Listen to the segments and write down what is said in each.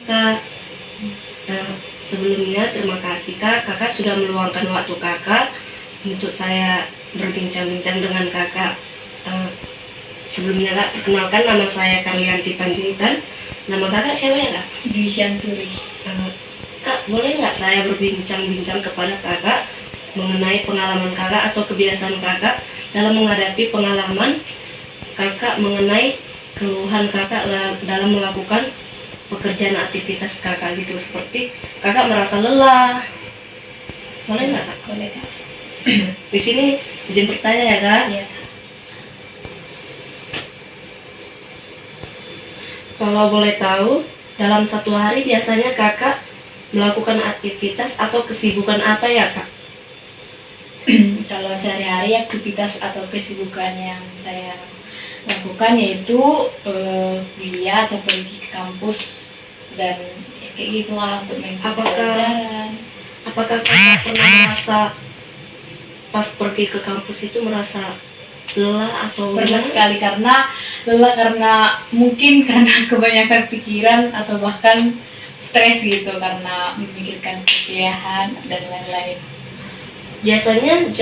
Kak, sebelumnya terima kasih Kak, Kakak sudah meluangkan waktu Kakak untuk saya berbincang-bincang dengan Kakak. Eh, Sebelumnya Kak, perkenalkan nama saya Karlianti Panjaitan. Nama Kakak siapa ya Kak? Dwi Syanturi. Eh, Kak, boleh nggak saya berbincang-bincang kepada Kakak mengenai pengalaman Kakak atau kebiasaan Kakak dalam menghadapi pengalaman Kakak mengenai keluhan Kakak dalam melakukan pekerjaan aktivitas Kakak gitu, seperti Kakak merasa lelah. Boleh nggak Kak? Boleh Kak? Di sini izin bertanya ya Kak. Iya. Kalau boleh tahu, dalam satu hari biasanya Kakak melakukan aktivitas atau kesibukan apa ya Kak? Kalau sehari-hari aktivitas atau kesibukan yang saya lakukan yaitu kuliah atau pergi ke kampus dan ya, kayak gitulah untuk mengikuti pelajaran. Apakah Kakak pernah merasa pas pergi ke kampus itu merasa lelah atau Pernah sekali karena mungkin karena kebanyakan pikiran atau bahkan stres gitu karena memikirkan kuliahan dan lain-lain. Biasanya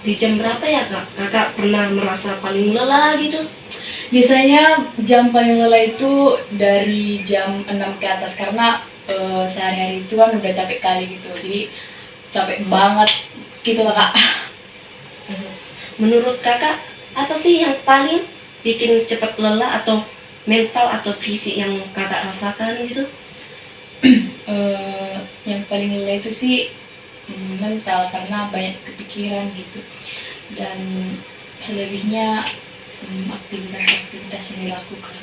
di jam berapa ya Kak? Kakak pernah merasa paling lelah gitu? Biasanya jam paling lelah itu dari jam 6 ke atas karena sehari-hari itu kan udah capek kali gitu. Jadi capek banget gitu lah Kak. Menurut Kakak, apa sih yang paling bikin cepat lelah atau mental atau fisik yang Kakak rasakan gitu? Yang paling lelah itu sih mental karena banyak kepikiran gitu. Dan selebihnya aktivitas-aktivitas yang dilakukan.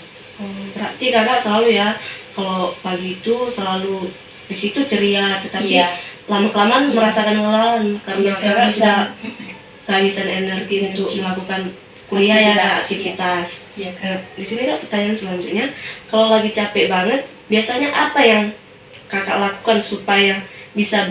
Berarti Kakak selalu ya, kalau pagi itu selalu di situ ceria, tetapi Iya. lama-kelamaan merasakan kelelahan karena Iya, Kakak bisa. sudah kehabisan energi untuk melakukan kuliah ya Kak, aktivitas. Iya Kak. Di sini Kak pertanyaan selanjutnya, kalau lagi capek banget, biasanya apa yang Kakak lakukan supaya bisa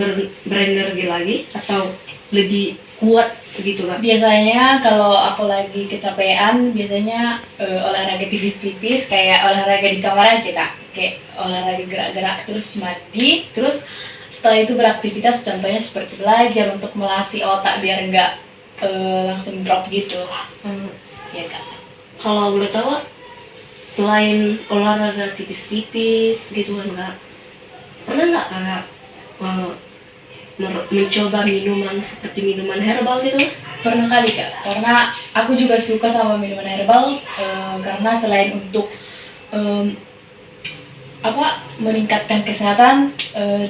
berenergi lagi atau lebih kuat gitu Kak? Biasanya kalau aku lagi kecapean, biasanya olahraga tipis-tipis kayak olahraga di kamar aja Kak. Kayak olahraga gerak-gerak terus mandi, terus setelah itu beraktivitas contohnya seperti belajar untuk melatih otak biar enggak langsung drop gitu. Ya Kak. Kalau boleh tahu, selain olahraga tipis-tipis gitu kan Kak, pernah nggak Kakak mencoba minuman seperti minuman herbal gitu? Pernah kali Kak, karena aku juga suka sama minuman herbal karena selain untuk meningkatkan kesehatan,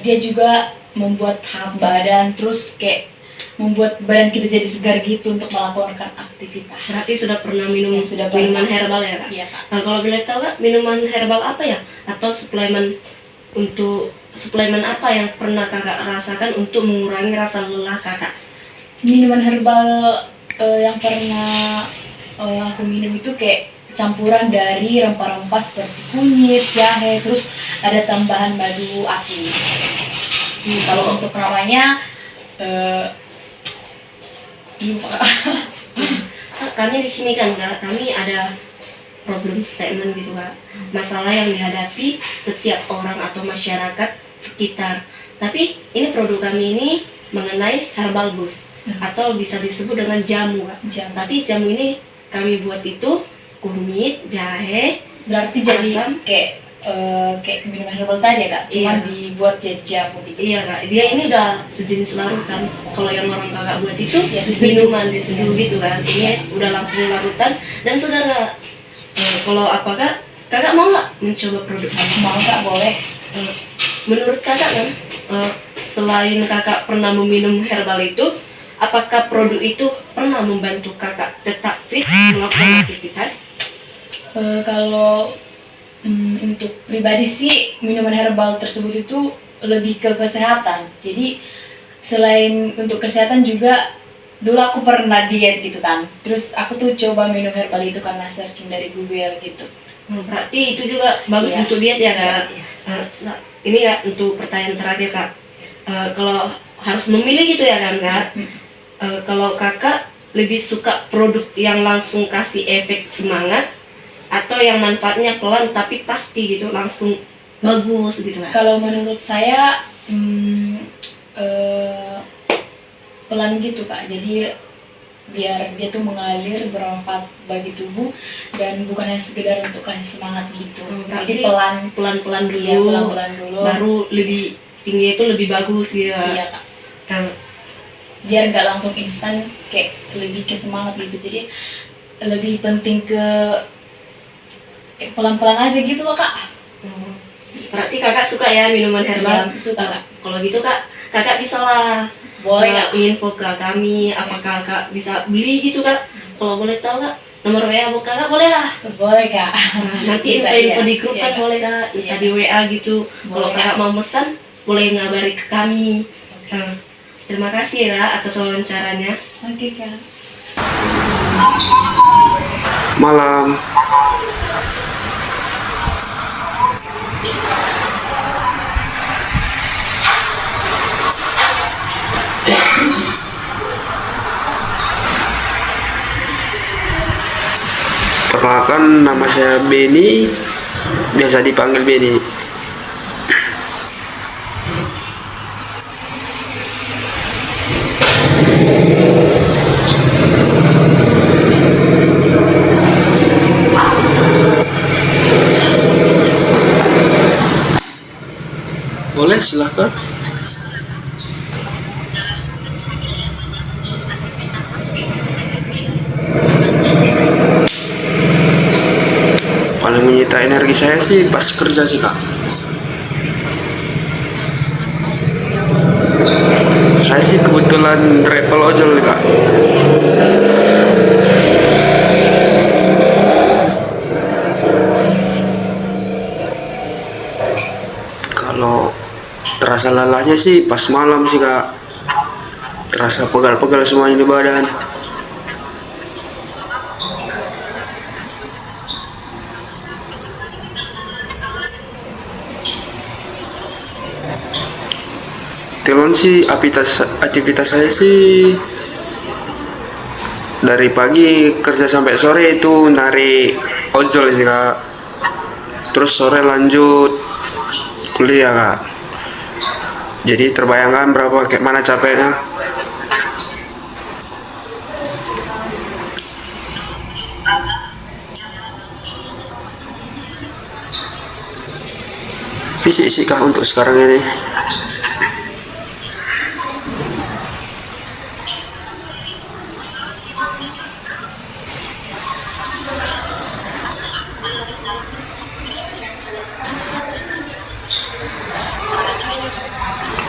dia juga membuat hangat badan, terus kayak membuat badan kita jadi segar gitu untuk melakukan aktivitas. Berarti sudah pernah minum Ya, sudah pernah. minuman herbal ya Kak? Iya Kak. Nah, kalau boleh tahu Kak, minuman herbal apa ya? Atau suplemen apa yang pernah Kakak rasakan untuk mengurangi rasa lelah Kakak? Minuman herbal yang pernah aku minum itu kayak campuran dari rempah-rempah seperti kunyit, jahe, terus ada tambahan madu asli. Kalau untuk namanya lupa. Kak, kami di sini kan Kak, kami ada problem statement gitu Kak, masalah yang dihadapi setiap orang atau masyarakat sekitar. Tapi ini produk kami ini mengenai herbal boost atau bisa disebut dengan jamu Kak. Jamu. Tapi jamu ini kami buat itu kunyit, jahe, Berarti jadi asam. kayak minuman herbal tadi ya Kak, cuman Iya. dibuat jadi jamu gitu. Iya Kak, dia ini udah sejenis larutan. Kalau yang orang Kakak buat itu Ya, diseduh. minuman diseduh gitu kan. Ini udah langsung larutan dan segar Kak. Kalau apakah Kakak mau nggak mencoba produk kami? Mau Kak, boleh. Menurut Kakak kan, selain Kakak pernah meminum herbal itu, apakah produk itu pernah membantu Kakak tetap fit melakukan aktivitas? Kalau untuk pribadi sih minuman herbal tersebut itu lebih ke kesehatan. Jadi selain untuk kesehatan juga dulu aku pernah diet gitu kan. Terus aku tuh coba minum herbal itu karena searching dari Google gitu. Berarti itu juga bagus Iya. untuk diet ya Kak? Iya. Ini ya untuk pertanyaan terakhir Kak. Kalau harus memilih gitu ya kan Kak? Kalau Kakak lebih suka produk yang langsung kasih efek semangat atau yang manfaatnya pelan tapi pasti gitu, langsung bagus gitu kan? Kalau menurut saya pelan gitu Kak, jadi biar dia tuh mengalir bermanfaat bagi tubuh dan bukan hanya sekedar untuk kasih semangat gitu. Berarti Jadi pelan-pelan dulu, iya, pelan-pelan dulu baru lebih tinggi itu lebih bagus gitu. iya Kak, Nah, biar nggak langsung instan, kayak lebih ke semangat gitu. Jadi lebih penting ke pelan-pelan aja gitu loh Kak. berarti kakak suka ya minuman herbal? Iya, suka Kak. Kalau gitu kakak bisa lah Boleh Kak. info ke kami, apakah kakak bisa beli gitu kak? Kalau boleh tahu kak, nomor WA kakak boleh lah. Boleh Kak. Nanti Bisa, info iya. di grup kan Iya, Kak. boleh kak, Iya. di WA gitu. Kalau Boleh, kakak Kak. mau pesan, boleh ngabari ke kami. Terima kasih ya kak atas wawancaranya. Oke Kak. Malam. Perkenalkan, nama saya Beni, biasa dipanggil Beni. Boleh, silahkan. Paling menyita energi saya sih pas kerja sih kak. Saya sih kebetulan travel ojol nih kak. Kalau terasa lelahnya sih pas malam sih kak. Terasa pegal-pegal semuanya di badan. Telon sih aktivitas saya sih dari pagi kerja sampai sore itu narik ojol sih kak. Terus sore lanjut kuliah kak. Jadi terbayangkan berapa kayak mana capeknya. Fisik sih kak untuk sekarang ini.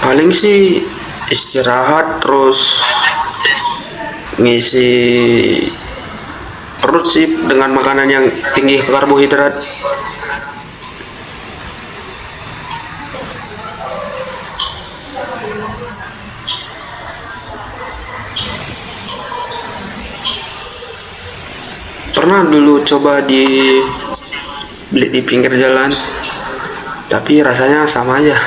Paling sih istirahat terus ngisi perut sih dengan makanan yang tinggi karbohidrat. Pernah dulu coba beli di pinggir jalan, tapi rasanya sama aja.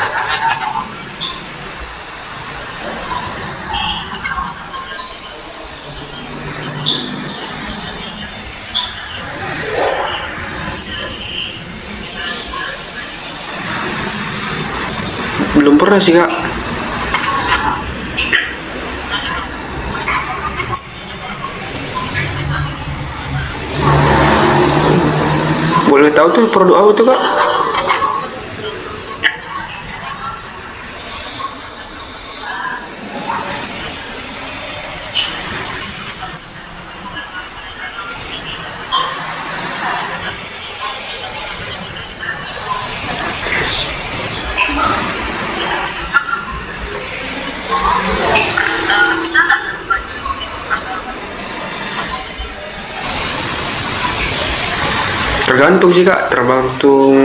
Belum pernah sih kak. Boleh tahu tuh produk apa tuh kak? Tergantung sih kak, tergantung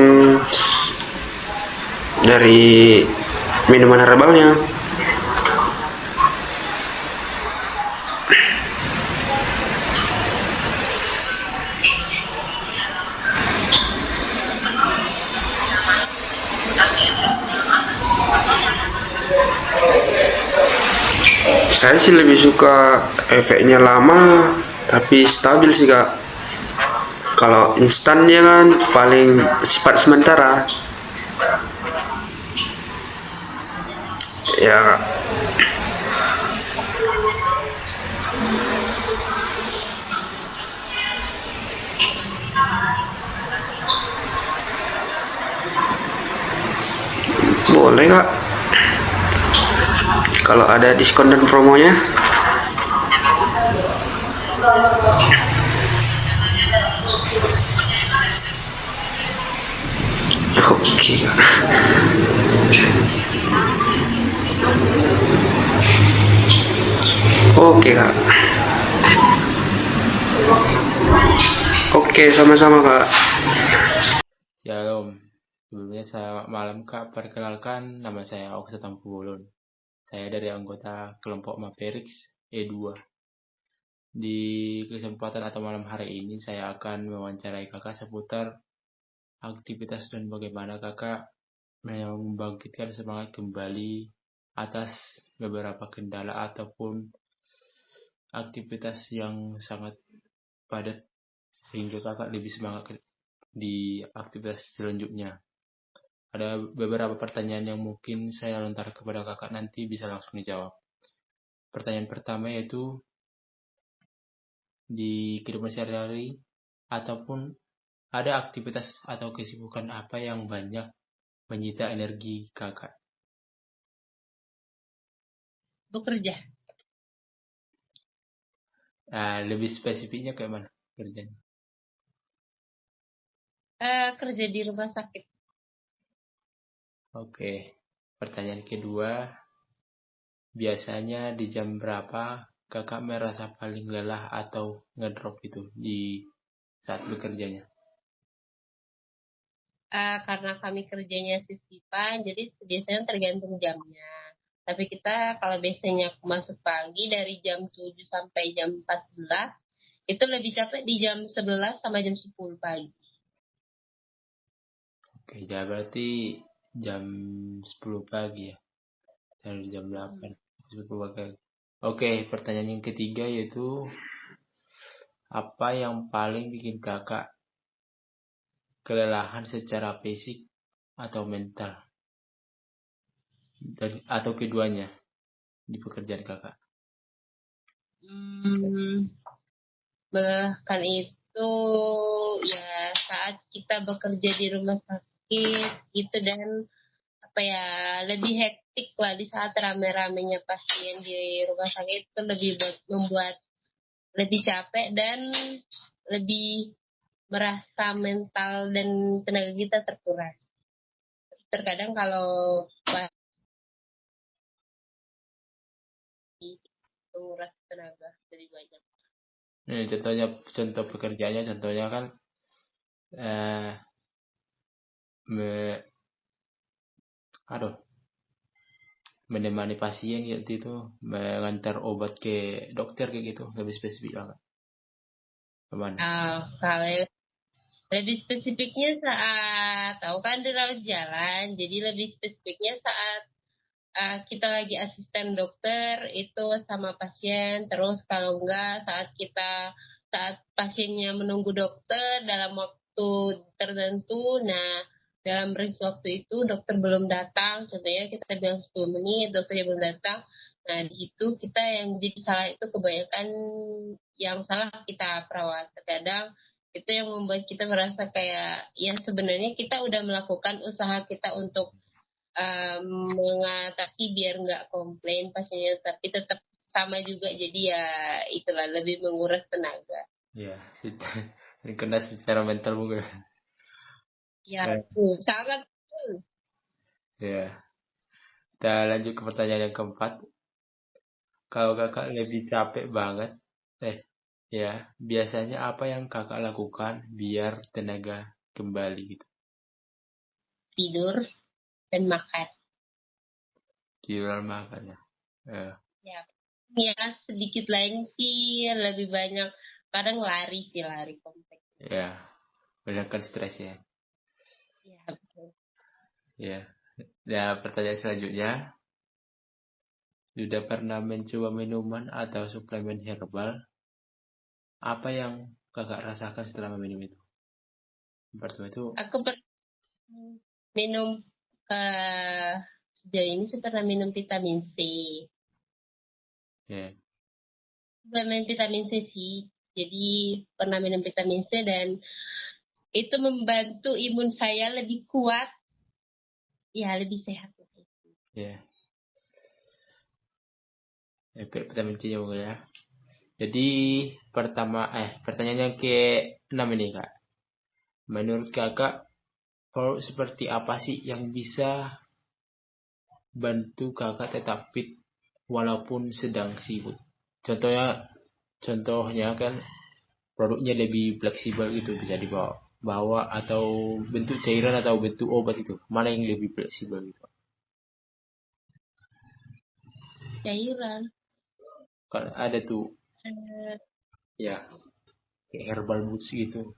dari minuman herbalnya. Saya sih lebih suka efeknya lama tapi stabil sih kak. Kalau instannya kan paling sifat sementara. Ya kak. Boleh kak. Kalau ada diskon dan promonya. Oke kak. Oke kak. Oke, sama-sama kak. Shalom. Sebelumnya selamat malam Kak. Perkenalkan, nama saya Oksa Tampulun. Saya dari anggota kelompok Mavericks E2. Di kesempatan atau malam hari ini saya akan mewawancarai Kakak seputar aktivitas dan bagaimana Kakak membangkitkan semangat kembali atas beberapa kendala ataupun aktivitas yang sangat padat sehingga Kakak lebih semangat di aktivitas selanjutnya. Ada beberapa pertanyaan yang mungkin saya lontar kepada kakak, nanti bisa langsung dijawab. Pertanyaan pertama yaitu, di kehidupan sehari-hari ataupun ada aktivitas atau kesibukan apa yang banyak menyita energi kakak? Bekerja. Lebih spesifiknya kayak mana kerjanya? Kerja di rumah sakit. Oke. Pertanyaan kedua, biasanya di jam berapa kakak merasa paling lelah atau ngedrop itu di saat bekerjanya? Karena kami kerjanya shiftan, jadi biasanya tergantung jamnya. Tapi kita kalau biasanya masuk pagi dari jam 7 sampai jam 14, itu lebih capek di jam 11 sama jam 10 pagi. Oke, ya berarti jam 10 pagi ya. Dari jam 8. 10 pagi. Oke, pertanyaan yang ketiga yaitu, apa yang paling bikin kakak kelelahan secara fisik atau mental? Atau keduanya di pekerjaan kakak? Bahkan itu ya saat kita bekerja di rumah sakit itu, dan apa ya, lebih hektik lah di saat rame-ramenya pasien di rumah sakit, itu lebih membuat lebih capek dan lebih merasa mental dan tenaga kita terkuras. Terkadang kalau menguras tenaga lebih banyak. Ini contoh pekerjaannya, contohnya kan eh, me- menemani pasien gitu, itu mengantar obat ke dokter kayak gitu, lebih spesifik banget. Kemana? Kalau lebih spesifiknya saat tahu kan di rawat jalan, jadi lebih spesifiknya saat kita lagi asisten dokter itu sama pasien. Terus kalau enggak saat pasiennya menunggu dokter dalam waktu tertentu, nah dalam range waktu itu dokter belum datang, contohnya kita bilang 10 menit dokternya belum datang, nah di situ kita yang jadi salah, itu kebanyakan yang salah kita perawat. Terkadang itu yang membuat kita merasa kayak ya sebenarnya kita udah melakukan usaha kita untuk mengatasi biar nggak komplain pasiennya, tapi tetap sama juga, jadi ya itulah lebih menguras tenaga. Ya, ini kena secara mental mungkin. Ya, sangat. Ya, kita lanjut ke pertanyaan yang keempat. Kalau kakak lebih capek banget, ya, biasanya apa yang kakak lakukan biar tenaga kembali gitu? Tidur dan makan. Tidur makan ya. Ya sedikit lain sih lebih banyak kadang lari kompleks. Ya, menghilangkan stres ya. Ya, betul. Ya. Ya, pertanyaan selanjutnya, sudah pernah mencoba minuman atau suplemen herbal? Apa yang kakak rasakan setelah meminum itu? Pertama itu, Aku minum sejauh ini saya pernah minum vitamin C. Ya. Suplemen vitamin C sih. Jadi pernah minum vitamin C dan itu membantu imun saya lebih kuat, ya lebih sehat. Ya. Efek vitamin C juga ya. Jadi pertanyaannya ke 6 ini kak. Menurut kakak produk seperti apa sih yang bisa bantu kakak tetap fit walaupun sedang sibuk? Contohnya kan produknya lebih fleksibel gitu, bisa dibawa atau bentuk cairan atau bentuk obat itu. Mana yang lebih fleksibel gitu? Cairan. Kan ada tuh Eh, ya kayak herbal boots gitu.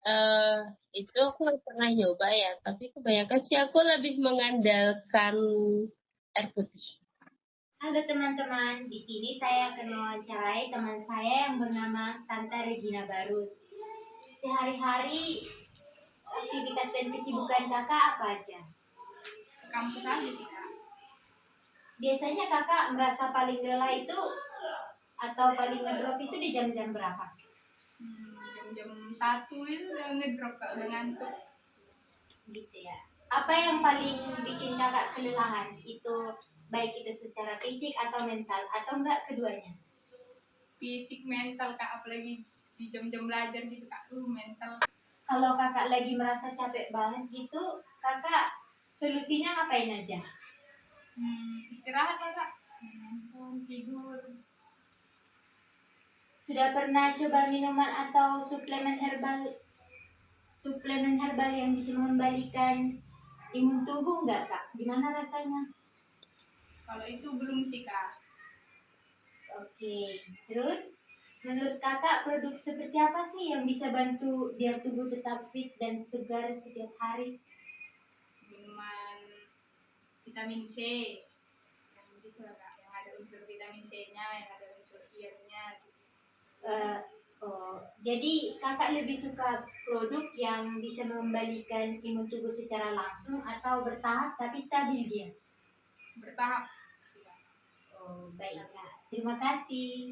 eh, itu aku nggak pernah nyoba ya, tapi kebanyakan sih aku lebih mengandalkan air putih. Halo teman-teman, di sini saya akan mewawancarai teman saya yang bernama Santa Regina Barus. Sehari-hari aktivitas dan kesibukan kakak apa aja? Kampus aja sih kak. Biasanya kakak merasa paling lelah itu atau paling ngedrop itu di jam-jam berapa? Jam-jam 1 itu udah ngedrop kak, udah ngantuk. Gitu ya. Apa yang paling bikin kakak kelelahan? Itu baik itu secara fisik atau mental atau enggak keduanya? Fisik, mental kak, apalagi di jam-jam belajar gitu kak, mental. Kalau kakak lagi merasa capek banget gitu, kakak solusinya ngapain aja? Istirahat lah kak, tidur. Sudah pernah coba minuman atau suplemen herbal yang bisa mengembalikan imun tubuh enggak kak? Gimana rasanya? Kalau itu belum sih kak. Oke, terus menurut kakak produk seperti apa sih yang bisa bantu biar tubuh tetap fit dan segar setiap hari? Minuman vitamin C yang gitu lah kak, yang ada unsur vitamin C-nya, yang ada unsur iron-nya gitu. Jadi kakak lebih suka produk yang bisa mengembalikan imun tubuh secara langsung atau bertahap tapi stabil dia? Bertahap sih kak. Oh, baik kak. Terima kasih.